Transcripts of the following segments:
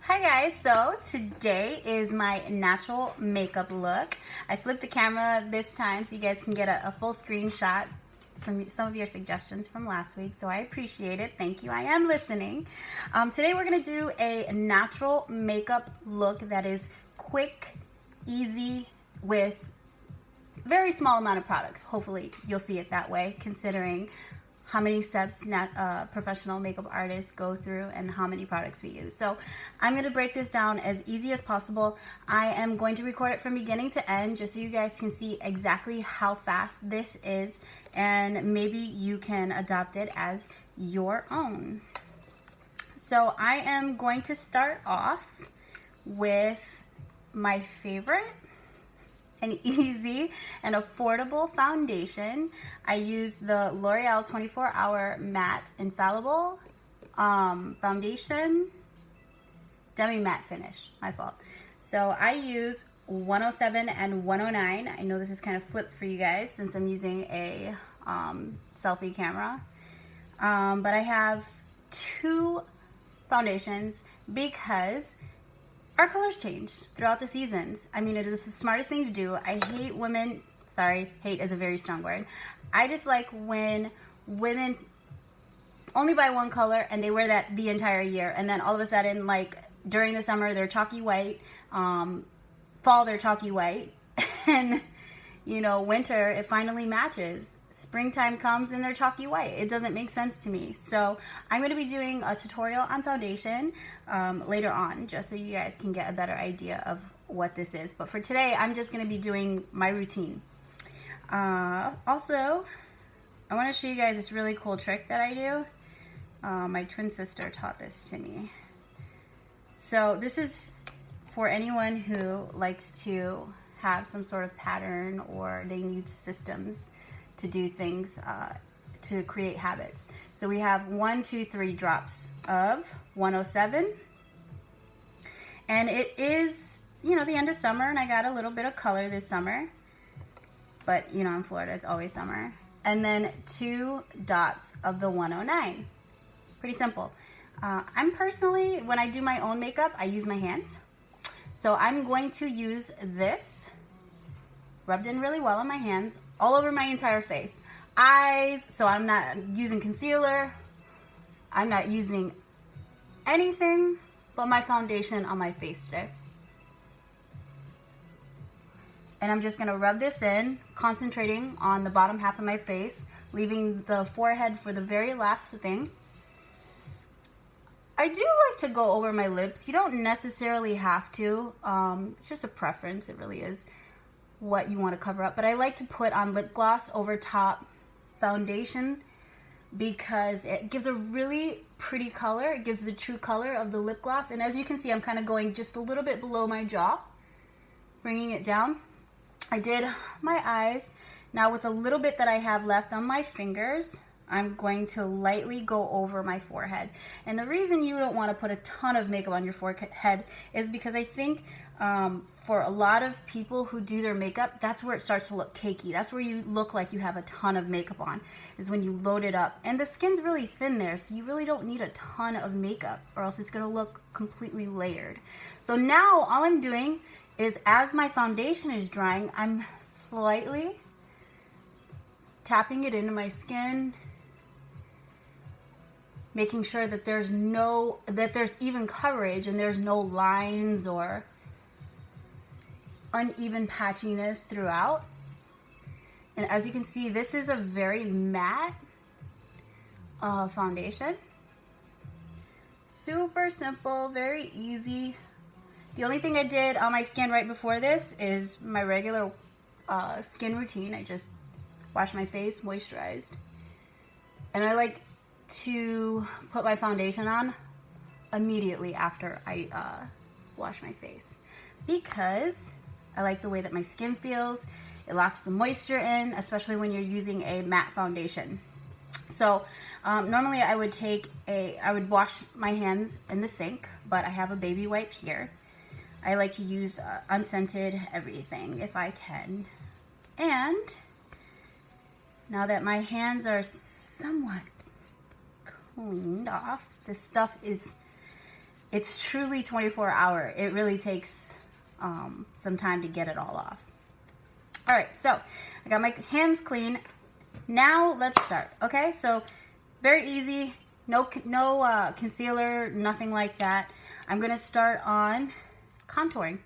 Hi guys, so today is my natural makeup look. I flipped the camera this time so you guys can get a full screenshot. Some of your suggestions from last week, so I appreciate it. Thank you. I am listening. Today we're going to do a natural makeup look that is quick, easy, with very small amount of products. Hopefully you'll see it that way, considering how many steps professional makeup artists go through and how many products we use. So I'm going to break this down as easy as possible. I am going to record it from beginning to end just so you guys can see exactly how fast this is, and maybe you can adopt it as your own. So I am going to start off with my favorite an easy and affordable foundation. I use the L'Oreal 24-Hour Matte Infallible Foundation Demi Matte Finish, my fault. So I use 107 and 109. I know this is kind of flipped for you guys since I'm using a selfie camera. But I have two foundations because our colors change throughout the seasons. I mean, it is the smartest thing to do. I hate women, sorry, hate is a very strong word. I dislike when women only buy one color and they wear that the entire year, and then all of a sudden, like during the summer, they're chalky white, fall, they're chalky white, and you know, winter, it finally matches. Springtime comes and they're chalky white. It doesn't make sense to me. So I'm going to be doing a tutorial on foundation later on, just so you guys can get a better idea of what this is. But for today, I'm just going to be doing my routine. Also, I want to show you guys this really cool trick that I do. My twin sister taught this to me. So this is for anyone who likes to have some sort of pattern, or they need systems to do things to create habits. So we have 1, 2, 3 drops of 107, and it is, you know, the end of summer, and I got a little bit of color this summer, but you know, in Florida it's always summer. And then 2 dots of the 109. Pretty simple. I'm personally, when I do my own makeup, I use my hands, so I'm going to use this rubbed in really well on my hands, all over my entire face. Eyes, so I'm not using concealer. I'm not using anything but my foundation on my face today. And I'm just gonna rub this in, concentrating on the bottom half of my face, leaving the forehead for the very last thing. I do like to go over my lips. You don't necessarily have to. It's just a preference, it really is what you want to cover up. But I like to put on lip gloss over top foundation because it gives a really pretty color. It gives the true color of the lip gloss. And as you can see, I'm kind of going just a little bit below my jaw, bringing it down. I did my eyes. Now with a little bit that I have left on my fingers, I'm going to lightly go over my forehead. And the reason you don't want to put a ton of makeup on your forehead is because I think for a lot of people who do their makeup, that's where it starts to look cakey. That's where you look like you have a ton of makeup on, is when you load it up. And the skin's really thin there, so you really don't need a ton of makeup, or else it's going to look completely layered. So now all I'm doing is, as my foundation is drying, I'm slightly tapping it into my skin, making sure that there's even coverage and there's no lines or uneven patchiness throughout. And as you can see, this is a very matte foundation. Super simple, very easy. The only thing I did on my skin right before this is my regular skin routine. I just washed my face, moisturized. And I like to put my foundation on immediately after I wash my face, because I like the way that my skin feels. It locks the moisture in, especially when you're using a matte foundation. So normally I would wash my hands in the sink, but I have a baby wipe here. I like to use unscented everything if I can. And now that my hands are somewhat cleaned off, this stuff is it's truly 24-hour. It really takes some time to get it all off. All right, so I got my hands clean. Now let's start, okay? So very easy, no concealer, nothing like that. I'm gonna start on contouring,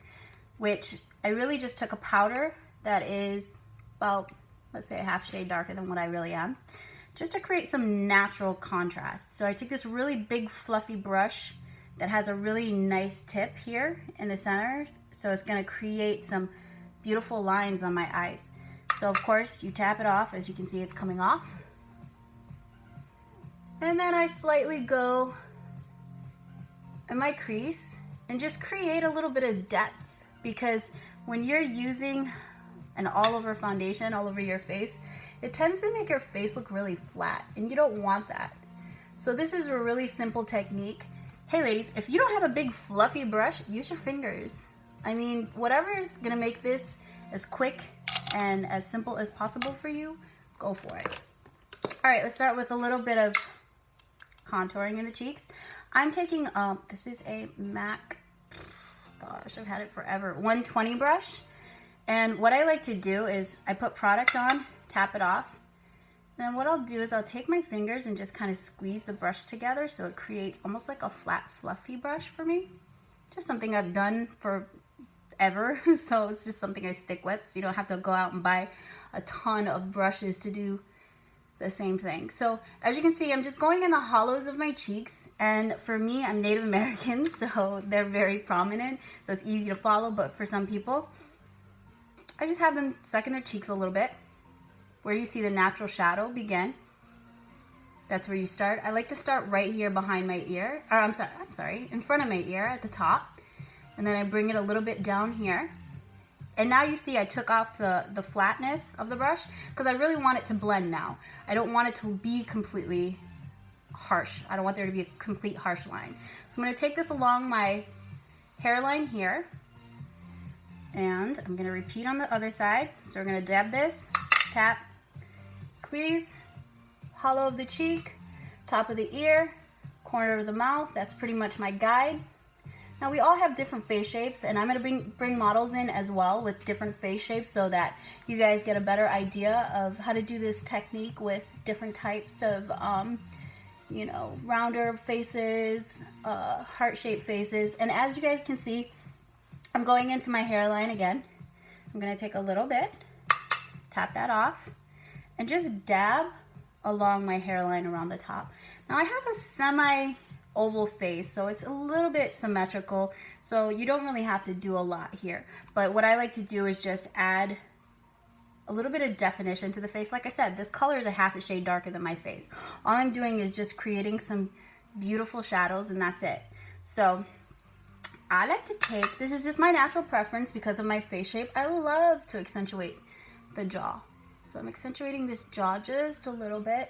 which I really just took a powder that is about, let's say, a half shade darker than what I really am, just to create some natural contrast. So I took this really big fluffy brush that has a really nice tip here in the center, so it's gonna create some beautiful lines on my eyes. So of course you tap it off, as you can see it's coming off. And then I slightly go in my crease and just create a little bit of depth, because when you're using an all over foundation all over your face, it tends to make your face look really flat, and you don't want that. So this is a really simple technique. Hey ladies, if you don't have a big fluffy brush, use your fingers. I mean, whatever is gonna make this as quick and as simple as possible for you, go for it. All right, let's start with a little bit of contouring in the cheeks. I'm taking, this is a MAC, gosh, I've had it forever, 120 brush. And what I like to do is I put product on, tap it off. Then what I'll do is I'll take my fingers and just kind of squeeze the brush together so it creates almost like a flat, fluffy brush for me. Just something I've done forever, so it's just something I stick with, so you don't have to go out and buy a ton of brushes to do the same thing. So as you can see, I'm just going in the hollows of my cheeks, and for me, I'm Native American, so they're very prominent, so it's easy to follow. But for some people, I just have them suck in their cheeks a little bit, where you see the natural shadow begin. That's where you start. I like to start right here behind my ear, or I'm sorry, in front of my ear at the top, and then I bring it a little bit down here. And now you see I took off the flatness of the brush, because I really want it to blend now. I don't want it to be completely harsh. I don't want there to be a complete harsh line. So I'm going to take this along my hairline here, and I'm going to repeat on the other side. So we're going to dab this, tap, squeeze, hollow of the cheek, top of the ear, corner of the mouth. That's pretty much my guide. Now we all have different face shapes, and I'm going to bring models in as well with different face shapes so that you guys get a better idea of how to do this technique with different types of, you know, rounder faces, heart-shaped faces. And as you guys can see, I'm going into my hairline again. I'm going to take a little bit, tap that off, and just dab along my hairline around the top. Now I have a semi-oval face, so it's a little bit symmetrical, so you don't really have to do a lot here. But what I like to do is just add a little bit of definition to the face. Like I said, this color is a half a shade darker than my face. All I'm doing is just creating some beautiful shadows, and that's it. So I like to take, this is just my natural preference because of my face shape, I love to accentuate the jaw. So I'm accentuating this jaw just a little bit.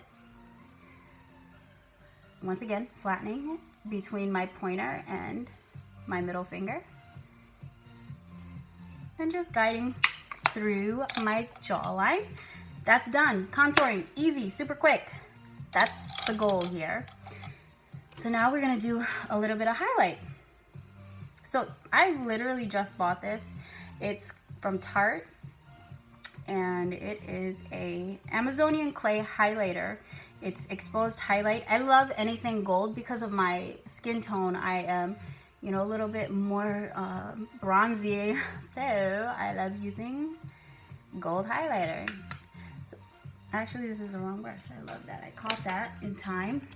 Once again, flattening it between my pointer and my middle finger. And just guiding through my jawline. That's done. Contouring, easy, super quick. That's the goal here. So now we're gonna do a little bit of highlight. So I literally just bought this. It's from Tarte, and it is a Amazonian clay highlighter. It's exposed highlight. I love anything gold because of my skin tone. I am, you know, a little bit more bronzy, so I love using gold highlighter. So actually, this is the wrong brush. I love that. I caught that in time.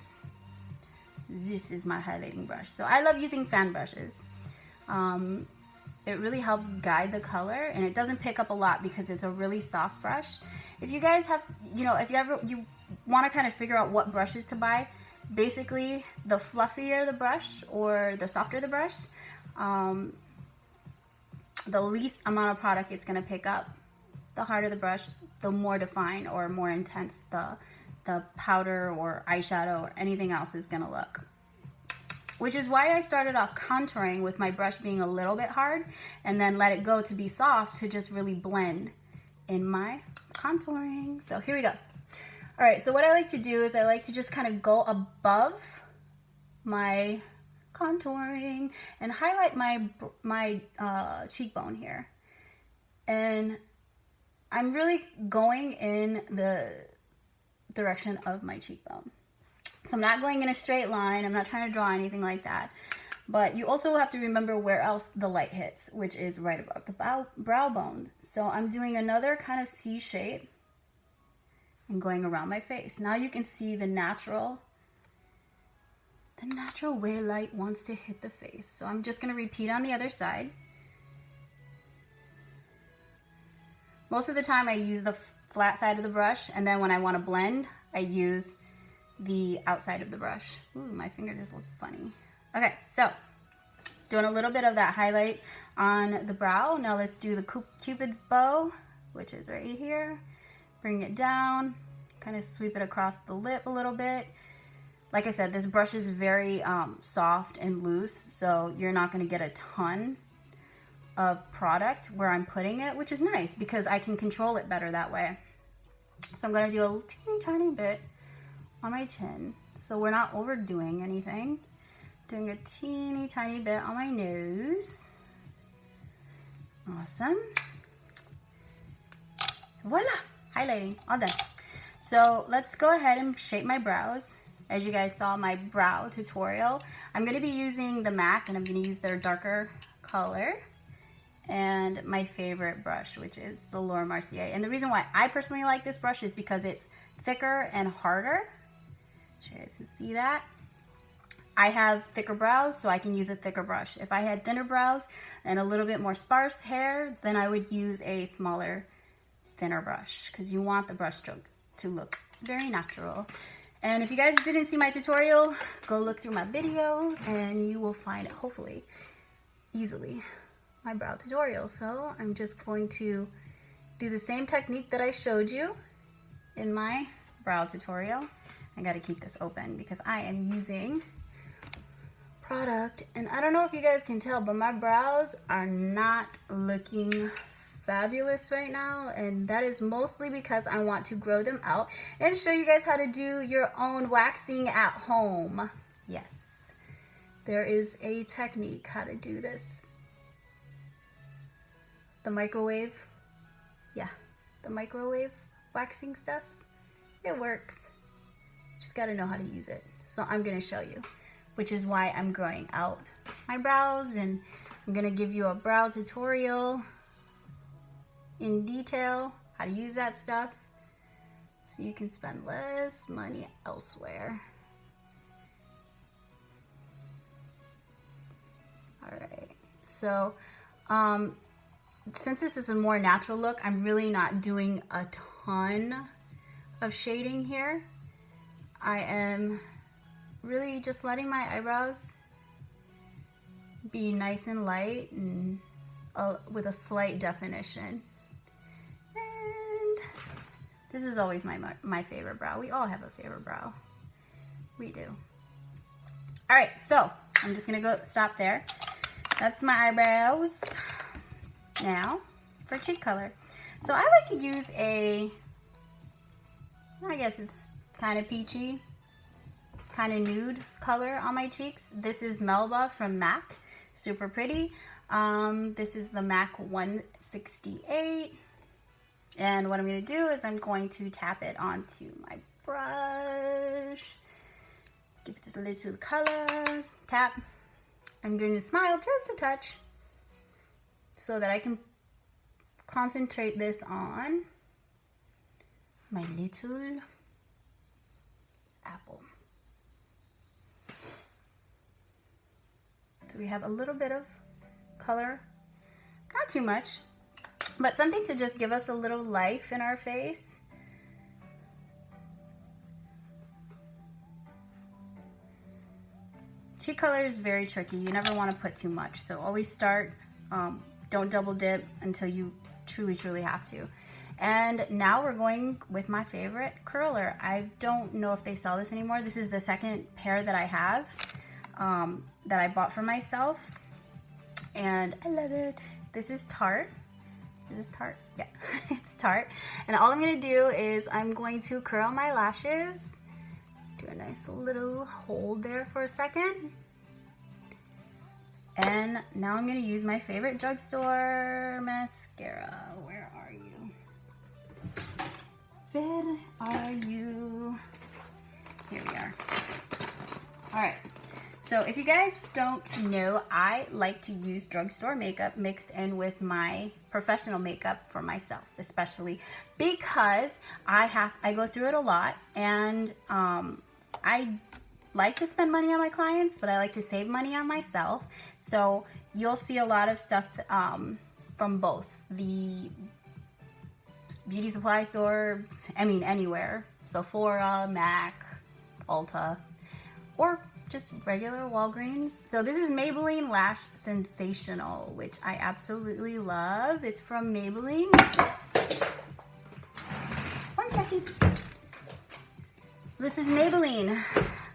This is my highlighting brush. So I love using fan brushes. It really helps guide the color, and it doesn't pick up a lot because it's a really soft brush. If you guys have, you know, if you want to kind of figure out what brushes to buy, basically the fluffier the brush or the softer the brush, the least amount of product it's going to pick up. The harder the brush, the more defined or more intense the powder or eyeshadow or anything else is going to look. Which is why I started off contouring with my brush being a little bit hard, and then let it go to be soft to just really blend in my contouring. So here we go. All right, so what I like to do is I like to just kind of go above my contouring and highlight my cheekbone here. And I'm really going in the direction of my cheekbone. So I'm not going in a straight line. I'm not trying to draw anything like that. But you also have to remember where else the light hits, which is right above the brow bone. So I'm doing another kind of C shape and going around my face. Now you can see the natural way light wants to hit the face. So I'm just going to repeat on the other side. Most of the time I use the flat side of the brush, and then when I want to blend, I use the outside of the brush. Ooh, my finger just looked funny. Okay, so doing a little bit of that highlight on the brow. Now let's do the Cupid's bow, which is right here. Bring it down, kind of sweep it across the lip a little bit. Like I said, this brush is very soft and loose, so you're not going to get a ton of product where I'm putting it, which is nice because I can control it better that way. So I'm going to do a teeny tiny bit on my chin, so we're not overdoing anything. Doing a teeny tiny bit on my nose. Awesome. Voila! Highlighting, all done. So let's go ahead and shape my brows. As you guys saw my brow tutorial, I'm going to be using the MAC, and I'm going to use their darker color and my favorite brush, which is the Laura Mercier. And the reason why I personally like this brush is because it's thicker and harder. Sure you guys can see that. I have thicker brows, so I can use a thicker brush. If I had thinner brows and a little bit more sparse hair, then I would use a smaller, thinner brush, because you want the brush strokes to look very natural. And if you guys didn't see my tutorial, go look through my videos and you will find, hopefully, easily, my brow tutorial. So I'm just going to do the same technique that I showed you in my brow tutorial. I got to keep this open because I am using product, and I don't know if you guys can tell, but my brows are not looking fabulous right now, and that is mostly because I want to grow them out and show you guys how to do your own waxing at home. Yes, there is a technique how to do this. The microwave, yeah, the microwave waxing stuff, it works. Just got to know how to use it. So I'm going to show you, which is why I'm growing out my brows, and I'm going to give you a brow tutorial in detail, how to use that stuff, so you can spend less money elsewhere. Alright, so since this is a more natural look, I'm really not doing a ton of shading here. I am really just letting my eyebrows be nice and light and with a slight definition. And this is always my favorite brow. We all have a favorite brow. We do. All right, so I'm just gonna stop there. That's my eyebrows. Now for cheek color. So I like to use I guess it's kind of peachy, kind of nude color on my cheeks. This is Melba from MAC, super pretty. This is the MAC 168, and what I'm going to do is I'm going to tap it onto my brush, give it just a little color, tap. I'm going to smile just a touch so that I can concentrate this on my little apple. So we have a little bit of color, not too much, but something to just give us a little life in our face. Cheek color is very tricky. You never want to put too much, so always start, don't double dip until you truly have to. And now we're going with my favorite curler. I don't know if they sell this anymore. This is the second pair that I have, that I bought for myself, and I love it. This is Tarte. Is this Tarte? Yeah, it's Tarte. And all I'm gonna do is I'm going to curl my lashes. Do a nice little hold there for a second. And now I'm gonna use my favorite drugstore mascara. Where are you? Where are you? Here we are. All right. So if you guys don't know, I like to use drugstore makeup mixed in with my professional makeup for myself, especially because I go through it a lot, and I like to spend money on my clients, but I like to save money on myself. So you'll see a lot of stuff from both the beauty supply store, I mean anywhere, Sephora, MAC, Ulta, or just regular Walgreens. So this is Maybelline Lash Sensational, which I absolutely love. It's from Maybelline. 1 second. So this is Maybelline.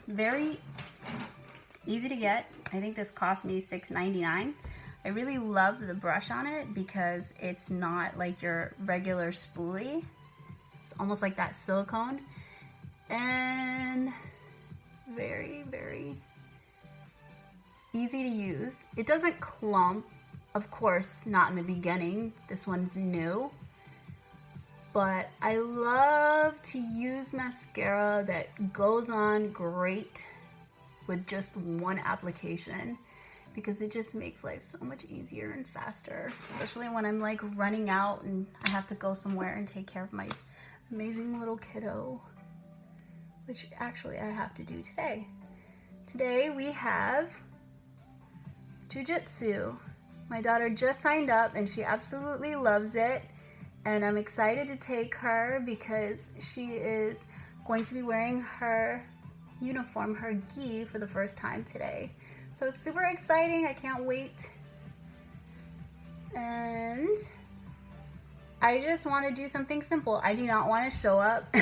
Very easy to get. I think this cost me $6.99. I really love the brush on it because it's not like your regular spoolie. It's almost like that silicone. And very, very easy to use. It doesn't clump, of course, not in the beginning. This one's new. But I love to use mascara that goes on great with just one application, because it just makes life so much easier and faster, especially when I'm like running out and I have to go somewhere and take care of my amazing little kiddo, which actually I have to do today. Today we have jujitsu. My daughter just signed up and she absolutely loves it, and I'm excited to take her because she is going to be wearing her uniform, her gi, for the first time today. So it's super exciting. I can't wait. And I just want to do something simple. I do not want to show up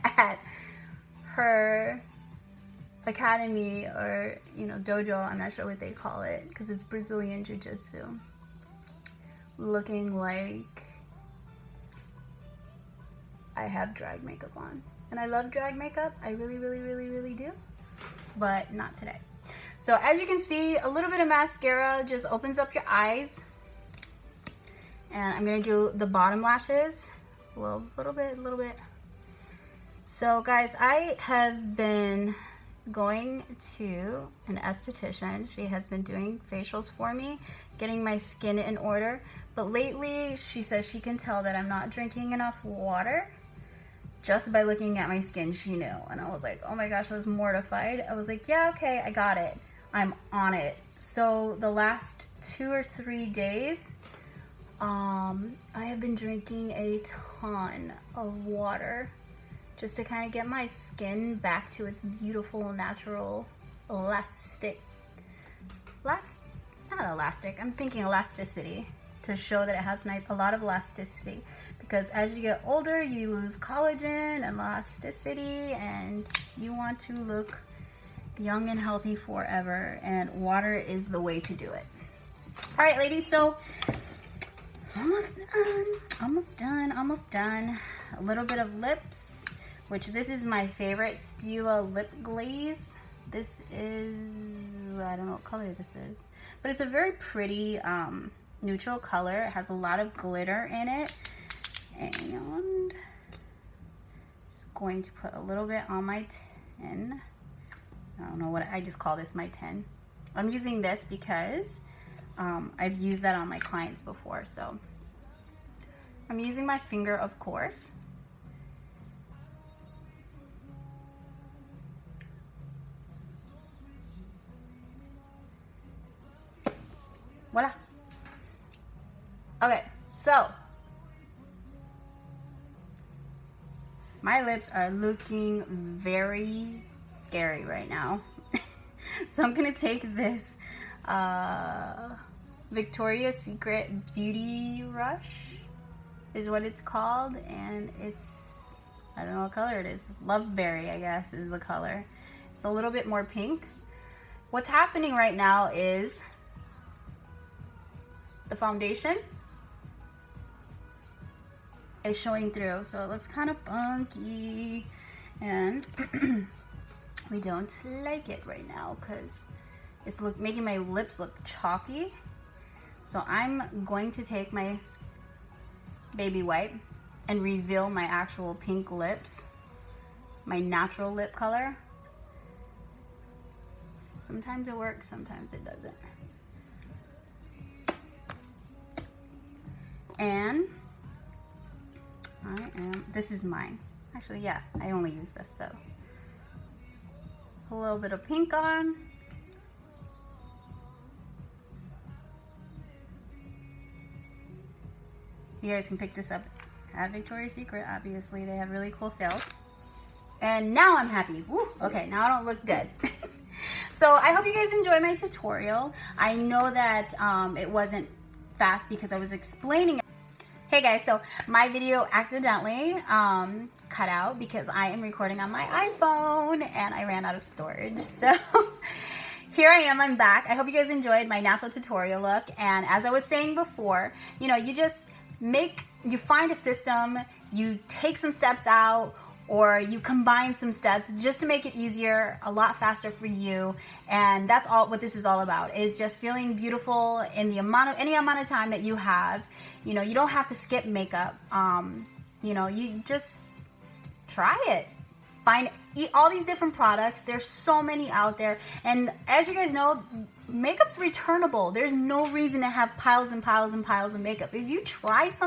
at her academy or, you know, dojo, I'm not sure what they call it, because it's Brazilian Jiu-Jitsu, looking like I have drag makeup on. And I love drag makeup. I really, really, really, really do. But not today. So as you can see, a little bit of mascara just opens up your eyes. And I'm gonna do the bottom lashes. A little bit. So guys, I have been going to an esthetician. She has been doing facials for me, getting my skin in order. But lately, she says she can tell that I'm not drinking enough water. Just by looking at my skin, she knew. And I was like, oh my gosh, I was mortified. I was like, yeah, okay, I got it. I'm on it. So the last 2 or 3 days, I have been drinking a ton of water just to kind of get my skin back to its beautiful, natural, elasticity, to show that it has a lot of elasticity. Because as you get older, you lose collagen and elasticity, and you want to look young and healthy forever, and water is the way to do it. All right, ladies, so almost done. A little bit of lips, which this is my favorite Stila lip glaze. This is, I don't know what color this is, but it's a very pretty neutral color. It has a lot of glitter in it. And just going to put a little bit on my tin. I don't know what, I just call this my tin. I'm using this because I've used that on my clients before. So I'm using my finger, of course. Voila. Okay, so my lips are looking very scary right now. So I'm gonna take this Victoria's Secret Beauty Rush is what it's called, and it's, I don't know what color it is. Loveberry, I guess, is the color. It's a little bit more pink. What's happening right now is the foundation is showing through, so it looks kind of funky, and we don't like it right now because It's making my lips look chalky. So I'm going to take my baby wipe and reveal my actual pink lips, my natural lip color. Sometimes it works, sometimes it doesn't. And this is mine. Actually, yeah, I only use this, so. A little bit of pink on. You guys can pick this up at Victoria's Secret. Obviously, they have really cool sales. And now I'm happy. Woo, okay, now I don't look dead. So I hope you guys enjoy my tutorial. I know that it wasn't fast because I was explaining. Hey guys, so my video accidentally cut out because I am recording on my iPhone and I ran out of storage. So here I am, I'm back. I hope you guys enjoyed my natural tutorial look. And as I was saying before, you know, you just you find a system, you take some steps out, or you combine some steps just to make it easier, a lot faster for you. And that's all what this is all about, is just feeling beautiful in the any amount of time that you have. You know, you don't have to skip makeup. You know, you just try it. Eat all these different products. There's so many out there. And as you guys know, makeup's returnable. There's no reason to have piles and piles and piles of makeup. If you try something,